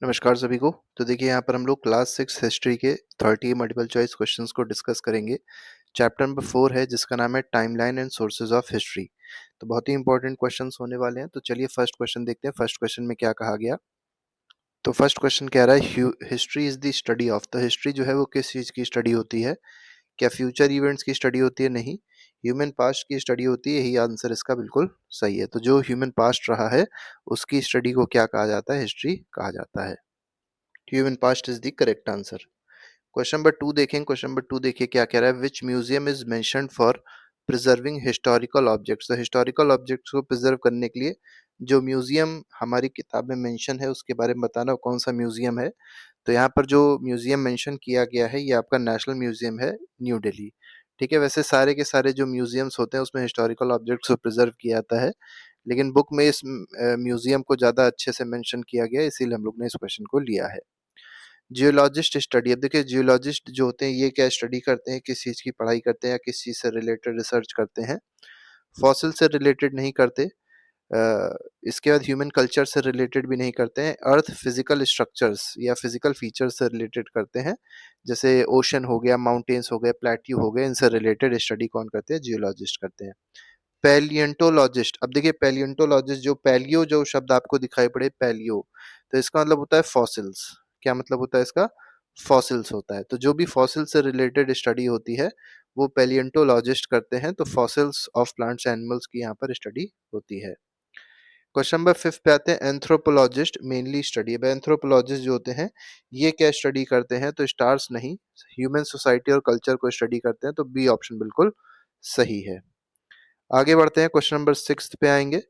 नमस्कार सभी को। तो देखिए यहाँ पर हम लोग क्लास 6 हिस्ट्री के 30 मल्टीपल चॉइस क्वेश्चंस को डिस्कस करेंगे। चैप्टर नंबर 4 है जिसका नाम है timeline and sources of history. तो बहुत ही इंपॉर्टेंट क्वेश्चंस होने वाले हैं। तो चलिए फर्स्ट क्वेश्चन देखते हैं। फर्स्ट क्वेश्चन में क्या कहा गया। तो फर्स्ट क्वेश्चन कह रहा है history is the study of. तो हिस्ट्री जो है वो किस चीज़ की स्टडी होती है? क्या फ्यूचर इवेंट्स की स्टडी होती है? नहीं, ह्यूमन पास्ट की स्टडी होती है। यही आंसर इसका बिल्कुल सही है। तो जो ह्यूमन पास्ट रहा है उसकी स्टडी को क्या कहा जाता है? हिस्ट्री कहा जाता है। Human past is the correct answer. Question number 2 देखें। क्वेश्चन नंबर 2 देखिए क्या कह रहा है। Which museum is mentioned for preserving historical objects. तो हिस्टोरिकल ऑब्जेक्ट्स को प्रिजर्व करने के लिए जो म्यूजियम हमारी किताब में मेंशन है उसके बारे में बताना कौन सा म्यूजियम है। तो यहाँ पर जो म्यूजियम मेंशन किया गया है ये आपका नेशनल म्यूजियम है, न्यू दिल्ली। ठीक है, वैसे सारे के सारे जो म्यूजियम्स होते हैं उसमें हिस्टोरिकल ऑब्जेक्ट्स को प्रिजर्व किया जाता है, लेकिन बुक में इस म्यूजियम को ज़्यादा अच्छे से मेंशन किया गया है, इसीलिए हम लोग ने इस क्वेश्चन को लिया है। Geologist study. अब देखिए जियोलॉजिस्ट जो होते हैं ये क्या स्टडी करते हैं, किस चीज़ की पढ़ाई करते हैं या किस चीज़ से रिलेटेड रिसर्च करते हैं? फॉसिल से रिलेटेड नहीं करते। इसके बाद ह्यूमन कल्चर से रिलेटेड भी नहीं करते हैं। अर्थ फिजिकल स्ट्रक्चर्स या फिजिकल फीचर्स से रिलेटेड करते हैं, जैसे ओशन हो गया, माउंटेन्स हो गए, प्लेट्यू हो गए, इनसे रिलेटेड स्टडी कौन करते हैं? जियोलॉजिस्ट करते हैं। पैलियंटोलॉजिस्ट। अब देखिए पैलियंटोलॉजिस्ट जो पैलियो जो शब्द आपको दिखाई पड़े पैलियो, तो इसका मतलब होता है फॉसिल्स। क्या मतलब होता है इसका? फॉसिल्स होता है। तो जो भी फॉसिल से रिलेटेड स्टडी होती है वो पैलियंटोलॉजिस्ट करते हैं। तो फॉसिल्स ऑफ प्लांट्स एनिमल्स की यहाँ पर स्टडी होती है। क्वेश्चन नंबर 5 पे आते हैं। Anthropologist mainly study. अब एंथ्रोपोलॉजिस्ट जो होते हैं ये क्या स्टडी करते हैं? तो स्टार्स नहीं, ह्यूमन सोसाइटी और कल्चर को स्टडी करते हैं। तो बी ऑप्शन बिल्कुल सही है। आगे बढ़ते हैं। क्वेश्चन नंबर 6 पे आएंगे।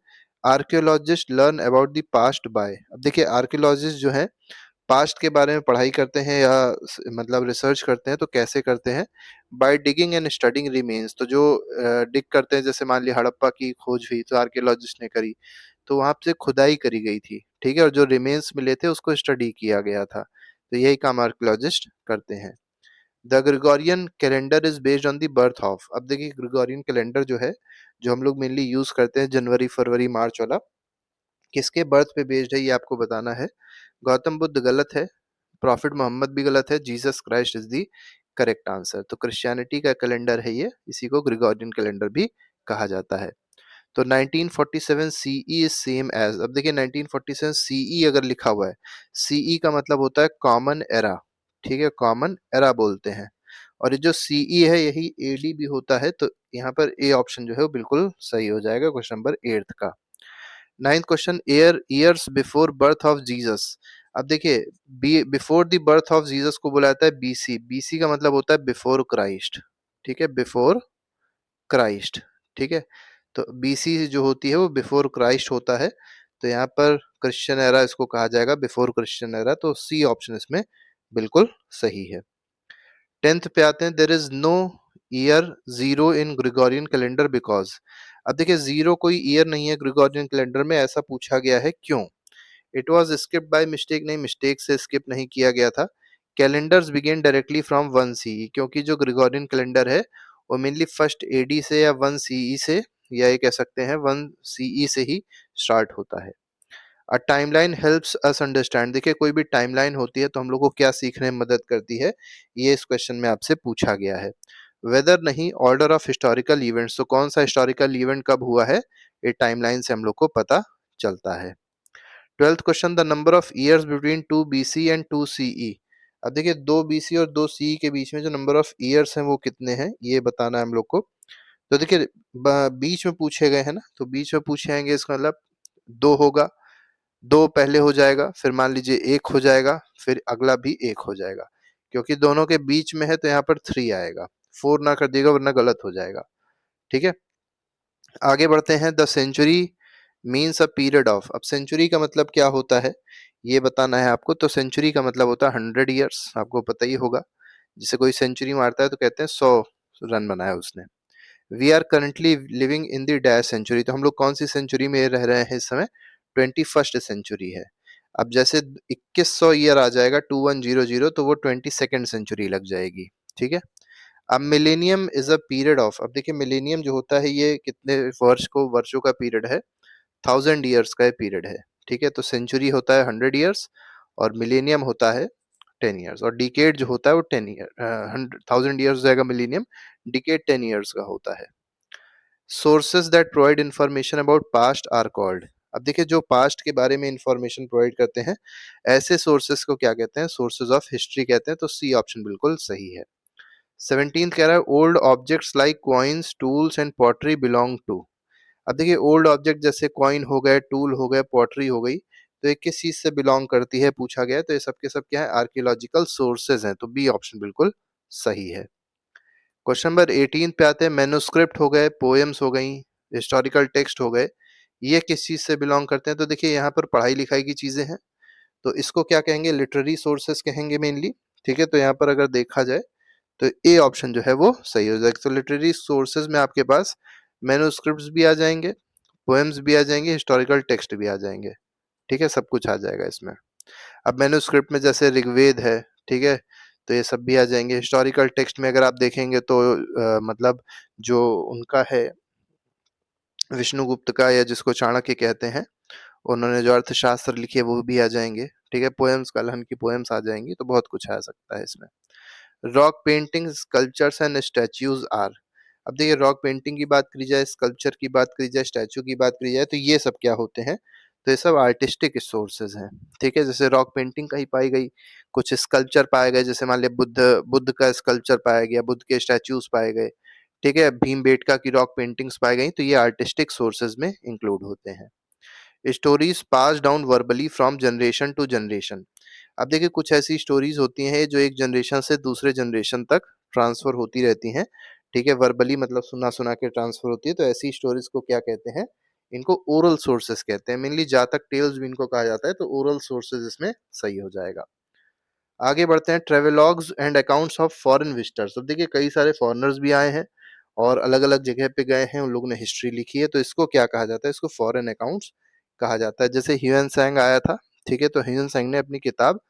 Archaeologist learn about the past by. अब देखिए आर्कियोलॉजिस्ट जो है पास्ट के बारे में पढ़ाई करते हैं या मतलब रिसर्च करते हैं, तो कैसे करते हैं? By digging and studying remains. तो जो डिग करते हैं, जैसे मान लिया हड़प्पा की खोज हुई तो आर्कियोलॉजिस्ट ने करी, तो वहां से खुदाई करी गई थी। ठीक है, और जो रिमेन्स मिले थे उसको स्टडी किया गया था। तो यही काम आर्कियोलॉजिस्ट करते हैं। The Gregorian calendar is based on the birth of. अब देखिए ग्रिगोरियन कैलेंडर जो है, जो हम लोग मेनली यूज करते हैं जनवरी फरवरी मार्च वाला, किसके बर्थ पे बेस्ड है ये आपको बताना है। गौतम बुद्ध गलत है, प्रॉफिट मोहम्मद भी गलत है, Jesus Christ is the correct answer. तो क्रिश्चियनिटी का कैलेंडर है ये, इसी को ग्रिगोरियन कैलेंडर भी कहा जाता है। तो 1947 सीई इज सेम एज। अब देखिए 1947 सीई अगर लिखा हुआ है, सीई का मतलब होता है कॉमन एरा। ठीक है, कॉमन एरा बोलते हैं। और ये जो सीई है यही एडी भी होता है। तो यहाँ पर ए ऑप्शन जो है वो बिल्कुल सही हो जाएगा क्वेश्चन नंबर 8 का। Ninth question. Years before birth of Jesus. अब देखिए before the birth of Jesus को बोला जाता है बीसी। बीसी का मतलब होता है बिफोर क्राइस्ट। ठीक है, बिफोर क्राइस्ट। ठीक है, तो बीसी जो होती है वो बिफोर क्राइस्ट होता है। तो यहाँ पर क्रिश्चियन एरा इसको कहा जाएगा, बिफोर क्रिश्चियन एरा। तो सी ऑप्शन इसमें बिल्कुल सही है। 10th पे आते हैं। There is no year zero in Gregorian calendar because. अब देखिए जीरो कोई ईयर नहीं है ग्रिगोरियन कैलेंडर में, ऐसा पूछा गया है क्यों? It was skip by mistake. नहीं, मिस्टेक से स्किप नहीं किया गया था। Calendars begin directly from 1 CE, क्योंकि जो ग्रिगोरियन कैलेंडर है वो मेनली फर्स्ट एडी से या 1 सीई से, या ये कह सकते हैं 1 सीई से ही स्टार्ट होता है। अ टाइमलाइन हेल्प्स अस अंडरस्टैंड। देखिए कोई भी टाइमलाइन होती है तो हम लोग को क्या सीखने में मदद करती है, ये इस क्वेश्चन में आपसे पूछा गया है। वेदर नहीं, ऑर्डर ऑफ हिस्टोरिकल इवेंट्स। तो कौन सा हिस्टोरिकल इवेंट कब हुआ है ये टाइमलाइन से हम लोग को पता चलता है। 12th question. The number of years between 2 BC and 2 CE. अब देखिए 2 बीसी और 2 सीई के बीच में जो नंबर ऑफ ईयर्स हैं वो कितने हैं ये बताना है हम लोग को। तो देखिए बीच में पूछे गए हैं ना, तो बीच में पूछे आएंगे इसका मतलब 2 होगा, 2 पहले हो जाएगा, फिर मान लीजिए 1 हो जाएगा, फिर अगला भी 1 हो जाएगा। क्योंकि दोनों के बीच में है तो यहाँ पर 3 आएगा। 4 ना कर दिएगा वरना गलत हो जाएगा। ठीक है, आगे बढ़ते हैं। The century means a period of. अब सेंचुरी का मतलब क्या होता है ये बताना है आपको। तो सेंचुरी का मतलब होता है 100 ईयर्स, आपको पता ही होगा। जिसे कोई सेंचुरी मारता है तो कहते हैं 100 रन बनाया उसने। We are currently living in the dash century. तो हम लोग कौन सी सेंचुरी में रह रहे हैं इस समय? 21st सेंचुरी है। अब जैसे 2100 ईयर आ जाएगा 2100, तो वो 22nd सेंचुरी लग जाएगी। ठीक है, अब millennium is a period of. अब देखिए मिलेनियम जो होता है ये कितने वर्षों का पीरियड है? 1000 ईयर्स का पीरियड है। ठीक है, तो सेंचुरी होता है 100 ईयर्स और मिलेनियम होता है 10 ईयर्स, और डिकेड जो होता है वो 10 ईयर 100,000 ईयर्स हो जाएगा मिलेनियम, डिकेड 10 ईयर्स का होता है। Sources that provide information about past are called. अब देखिए जो पास्ट के बारे में इंफॉर्मेशन प्रोवाइड करते हैं ऐसे सोर्सेज को क्या कहते हैं, सोर्सेज ऑफ हिस्ट्री कहते हैं। तो सी ऑप्शन बिल्कुल सही है। 17th कह रहा है old objects like coins tools and pottery belong to. अब देखिए ओल्ड ऑब्जेक्ट जैसे कॉइन हो गए, टूल हो गए, पॉटरी हो गई, तो ये किस चीज से बिलोंग करती है पूछा गया है, तो ये सब के सब क्या है, आर्कियोलॉजिकल सोर्सेज हैं। तो बी ऑप्शन बिल्कुल सही है। क्वेश्चन नंबर 18 पे आते हैं। मैन्युस्क्रिप्ट हो गए, पोएम्स हो गई, हिस्टोरिकल टेक्स्ट हो गए, ये किस चीज से बिलोंग करते हैं? तो देखिए यहाँ पर पढ़ाई लिखाई की चीजें हैं, तो इसको क्या कहेंगे, लिटरेरी सोर्सेस कहेंगे मेनली। ठीक है, तो यहाँ पर अगर देखा जाए तो ए ऑप्शन जो है वो सही हो जाएगा। तो लिटरेरी सोर्सेज में आपके पास मैन्युस्क्रिप्ट्स भी आ जाएंगे, पोएम्स भी आ जाएंगे, हिस्टोरिकल टेक्स्ट भी आ जाएंगे। ठीक है, सब कुछ आ जाएगा इसमें। अब मैन्युस्क्रिप्ट में जैसे ऋग्वेद है, ठीक है, तो ये सब भी आ जाएंगे। हिस्टोरिकल टेक्स्ट में अगर आप देखेंगे तो मतलब जो उनका है विष्णुगुप्त का, या जिसको चाणक्य कहते हैं, उन्होंने जो अर्थशास्त्र लिखे वो भी आ जाएंगे। ठीक है, पोएम्स, कलहन की पोएम्स आ जाएंगी, तो बहुत कुछ आ सकता है इसमें। Rock paintings, sculptures and statues are. अब देखिए रॉक पेंटिंग की बात करी जाए, स्कल्पचर की बात करी जाए, स्टैचू की बात करी जाए, तो ये सब क्या होते हैं, तो ये सब आर्टिस्टिक सोर्सेज हैं। ठीक है, जैसे रॉक पेंटिंग कहीं पाई गई, कुछ स्कल्पचर पाए गए, जैसे मान लिया बुद्ध बुद्ध का स्कल्पचर पाया गया, बुद्ध के स्टैचूज पाए गए। ठीक है, भीमबेटका की रॉक पेंटिंग्स पाई गई, तो ये आर्टिस्टिक सोर्सेज में इंक्लूड होते हैं। Stories pass down verbally from generation to generation. अब देखिए कुछ ऐसी स्टोरीज होती हैं जो एक जनरेशन से दूसरे जनरेशन तक ट्रांसफर होती रहती हैं। ठीक है, वर्बली मतलब सुना सुना के ट्रांसफर होती है, तो ऐसी स्टोरीज को क्या कहते हैं, इनको ओरल सोर्सेस कहते हैं। मेनली जातक टेल्स भी इनको कहा जाता है, तो ओरल सोर्सेज इसमें सही हो जाएगा। आगे बढ़ते हैं। Travelogues and accounts of foreign visitors. अब देखिए कई सारे फॉरेनर्स भी आए हैं और अलग अलग जगह पे गए हैं, उन लोगों ने हिस्ट्री लिखी है, तो इसको क्या कहा जाता है, इसको फॉरेन अकाउंट्स कहा जाता है। जैसे ह्यूएन सैंग आया था, ठीक है, तो ह्यूएन सैंग ने अपनी किताब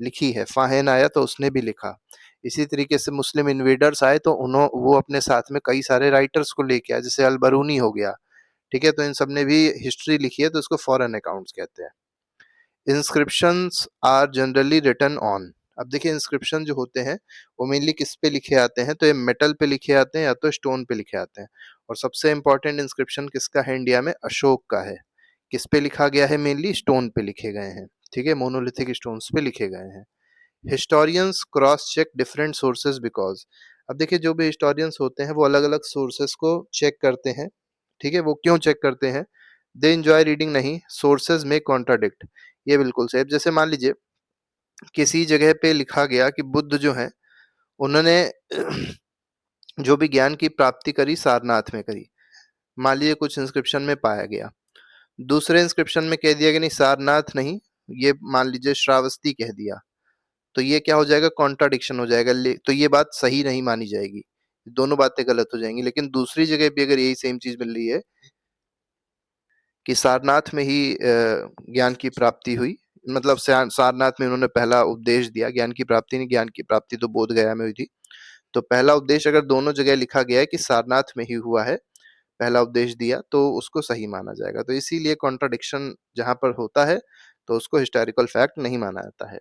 लिखी है। फाहेन आया तो उसने भी लिखा। इसी तरीके से मुस्लिम इन्वेडर्स आए तो उन्हों वो अपने साथ में कई सारे राइटर्स को लेके आए, जैसे अल बरूनी हो गया। ठीक है, तो इन सब ने भी हिस्ट्री लिखी है, तो इसको फॉरेन अकाउंट्स कहते हैं। Inscriptions are generally written on. अब देखिए इंस्क्रिप्शन जो होते हैं वो मेनली किस पे लिखे आते हैं, तो ये मेटल पे लिखे आते हैं या तो स्टोन पे लिखे आते हैं। और सबसे इंपॉर्टेंट इंस्क्रिप्शन किसका है इंडिया में, अशोक का है। किस पे लिखा गया है, मेनली स्टोन पे लिखे गए हैं। ठीक है, मोनोलिथिक स्टोन्स पे लिखे गए हैं। Historians cross check different sources because. अब देखिए जो भी हिस्टोरियंस होते हैं वो अलग अलग सोर्सेज को चेक करते हैं। ठीक है, वो क्यों चेक करते हैं, दे इंजॉय रीडिंग नहीं, सोर्सेज में कॉन्ट्राडिक्ट। ये बिल्कुल सही। अब जैसे मान लीजिए किसी जगह पे लिखा गया कि बुद्ध जो है उन्होंने जो भी ज्ञान की प्राप्ति करी सारनाथ में करी, मान लीजिए कुछ इंस्क्रिप्शन में पाया गया। दूसरे इंस्क्रिप्शन में कह दिया कि नहीं सारनाथ नहीं, ये मान लीजिए श्रावस्ती कह दिया, तो ये क्या हो जाएगा, कॉन्ट्राडिक्शन हो जाएगा, तो ये बात सही नहीं मानी जाएगी, दोनों बातें गलत हो जाएंगी। लेकिन दूसरी जगह भी अगर यही सेम चीज मिल रही है कि सारनाथ में ही ज्ञान की प्राप्ति हुई, मतलब सारनाथ में उन्होंने पहला उपदेश दिया, ज्ञान की प्राप्ति नहीं, ज्ञान की प्राप्ति तो बोध गया में हुई थी, तो पहला उपदेश अगर दोनों जगह लिखा गया है कि सारनाथ में ही हुआ है, पहला उपदेश दिया, तो उसको सही माना जाएगा। तो इसीलिए कॉन्ट्राडिक्शन जहां पर होता है तो उसको हिस्टोरिकल फैक्ट नहीं माना जाता है।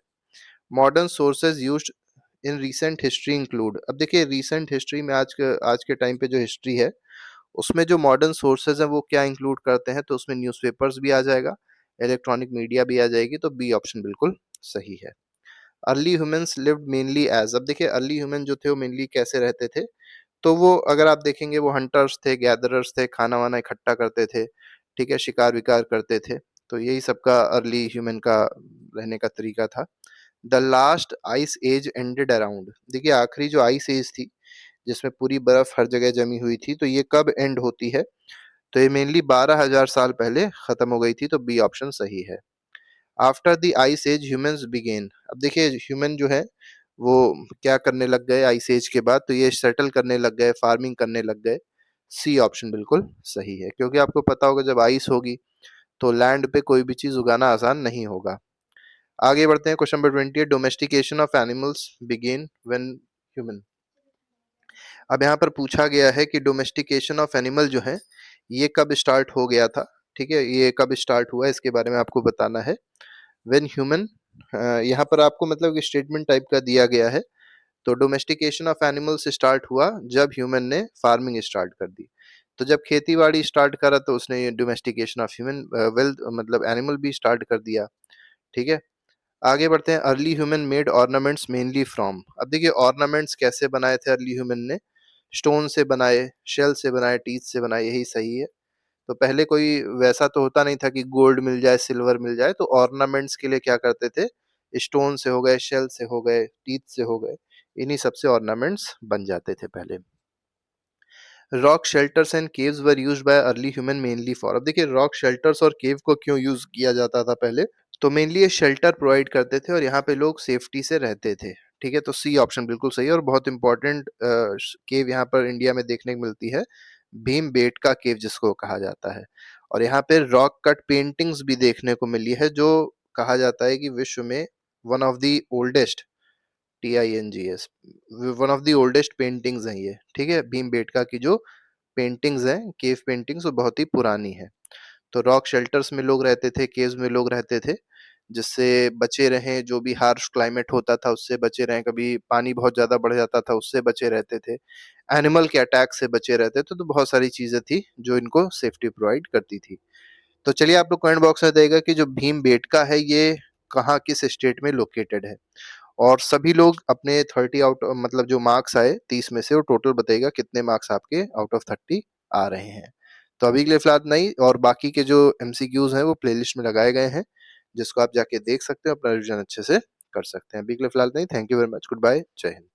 Modern sources used in recent history include. अब देखिए रीसेंट हिस्ट्री में आज के टाइम पे जो हिस्ट्री है उसमें जो मॉडर्न सोर्सेज हैं वो क्या इंक्लूड करते हैं, तो उसमें न्यूज़पेपर्स भी आ जाएगा, इलेक्ट्रॉनिक मीडिया भी आ जाएगी, तो बी ऑप्शन बिल्कुल सही है। Early humans lived mainly as. अब देखिए अर्ली ह्यूमन जो थे वो मेनली कैसे रहते थे, तो वो अगर आप देखेंगे वो हंटर्स थे, गैदरर्स थे, खाना वाना इकट्ठा करते थे। ठीक है, शिकार विकार करते थे, तो यही सबका अर्ली ह्यूमन का रहने का तरीका था। The last ice age ended around. देखिए आखिरी जो आइस एज थी जिसमें पूरी बर्फ हर जगह जमी हुई थी, तो ये कब एंड होती है, तो ये मेनली 12,000 साल पहले खत्म हो गई थी, तो बी ऑप्शन सही है। After the ice age humans begin. अब देखिए ह्यूमन जो है वो क्या करने लग गए आइस एज के बाद, तो ये सेटल करने लग गए, फार्मिंग करने लग गए। सी ऑप्शन बिल्कुल सही है, क्योंकि आपको पता होगा जब आइस होगी तो लैंड पे कोई भी चीज उगाना आसान नहीं होगा। आगे बढ़ते हैं। Question number 20, domestication of animals begin when human. अब यहाँ पर पूछा गया है कि डोमेस्टिकेशन ऑफ एनिमल जो है ये कब स्टार्ट हो गया था। ठीक है, ये कब स्टार्ट हुआ इसके बारे में आपको बताना है। व्हेन ह्यूमन यहाँ पर आपको मतलब स्टेटमेंट टाइप का दिया गया है। तो डोमेस्टिकेशन ऑफ एनिमल्स स्टार्ट हुआ जब ह्यूमन ने फार्मिंग स्टार्ट कर दी। तो जब खेती-बाड़ी स्टार्ट करा तो उसने ये डोमेस्टिकेशन ऑफ ह्यूमन वेल्थ मतलब एनिमल भी स्टार्ट कर दिया, ठीक है? आगे बढ़ते हैं। Early human made ornaments mainly from. अब देखिए ऑर्नामेंट्स कैसे बनाए थे अर्ली ह्यूमन ने? स्टोन से बनाए, शेल से बनाए, टीथ से बनाए, यही सही है। तो पहले कोई वैसा तो होता नहीं था कि गोल्ड मिल जाए, सिल्वर मिल जाए, तो ऑर्नामेंट्स के लिए क्या करते थे? स्टोन से हो गए, शेल से हो गए, टीथ से हो गए, इन्हीं सब से ऑर्नामेंट्स बन जाते थे पहले। Rock shelters and caves were used by early human mainly for. अब देखिए रॉक शेल्टर्स और केव को क्यों यूज किया जाता था पहले? तो मेनली ये शेल्टर प्रोवाइड करते थे और यहाँ पे लोग सेफ्टी से रहते थे। ठीक है, तो सी ऑप्शन बिल्कुल सही है। और बहुत इंपॉर्टेंट केव यहाँ पर इंडिया में देखने को मिलती है, भीम बेटका केव जिसको कहा जाता है। और यहाँ पे रॉक कट पेंटिंग्स भी देखने को मिली है, जो कहा जाता है कि विश्व में one of the oldest, TINGS, one of the oldest paintings हैं ये। ठीक है, भीम बेटका की जो पेंटिंग्स हैं, केव पेंटिंग्स, वो बहुत ही पुरानी है। तो रॉक शेल्टर्स में लोग रहते थे, केव्स में लोग रहते थे, जिससे बचे रहें, जो भी हार्श क्लाइमेट होता था उससे बचे रहें, कभी पानी बहुत ज़्यादा बढ़ जाता था उससे बचे रहते थे, एनिमल के अटैक से बचे रहते थे। तो बहुत सारी चीज़ें थी जो इनको सेफ्टी प्रोवाइड करती थी। तो चलिए आप लोग कमेंट बॉक्स में बताइएगा कि जो भीमबेटका है ये कहाँ, किस स्टेट में लोकेटेड है? और सभी लोग अपने 30 आउट मतलब जो मार्क्स आए 30 में से, वो टोटल बताइएगा कितने मार्क्स आपके आउट ऑफ 30 आ रहे हैं। तो अभी के लिए फिलहाल नहीं, और बाकी के जो एमसीक्यूज हैं वो प्लेलिस्ट में लगाए गए हैं, जिसको आप जाके देख सकते हो, अपना रिविजन अच्छे से कर सकते हैं। अभी के लिए फिलहाल नहीं। Thank you very much, good bye, जय हिंद।